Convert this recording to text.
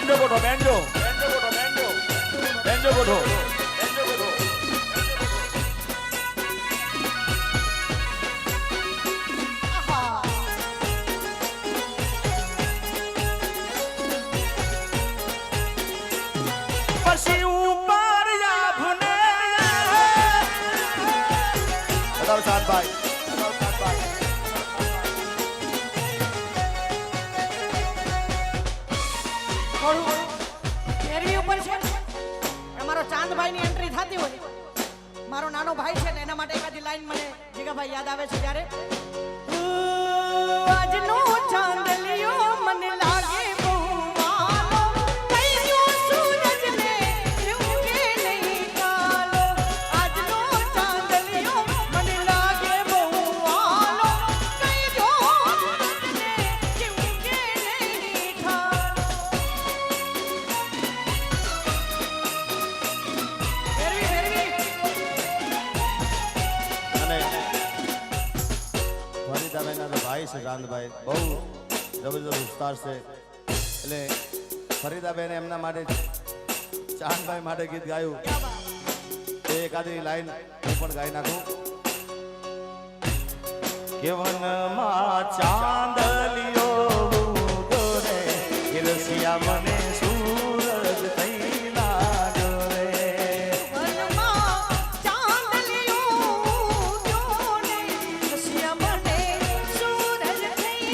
banjo ગોઠો banjo banjo ગોઠો પછી ઉપર યાભને બતાવ સાતભાઈ ફેરવી ઉપર છે અમારો ચાંદભાઈ ની એન્ટ્રી થતી હોય મારો નાનો ભાઈ છે ને એના માટે એકાદી લાઈન મને જીગાભાઈ યાદ આવે છે ત્યારે આજનો ચાંદલિયો મને લાગે બહુ વાલો કઈયો સૂરજને ઉગે નહીં કાલો આજનો ચાંદલિયો મને લાગે બહુ વાલો કઈયો સૂરજને ઉગે નહીં કાલો ભાઈ છે ચાંદભાઈ બહુ જબરજસ્ત ઉસ્તાર છે એટલે ફરીદાબેન એમના માટે ચાંદભાઈ માટે ગીત ગાયું એ એકાદી લાઈન હું પણ ગાઈ નાખું કે વનમાં ચા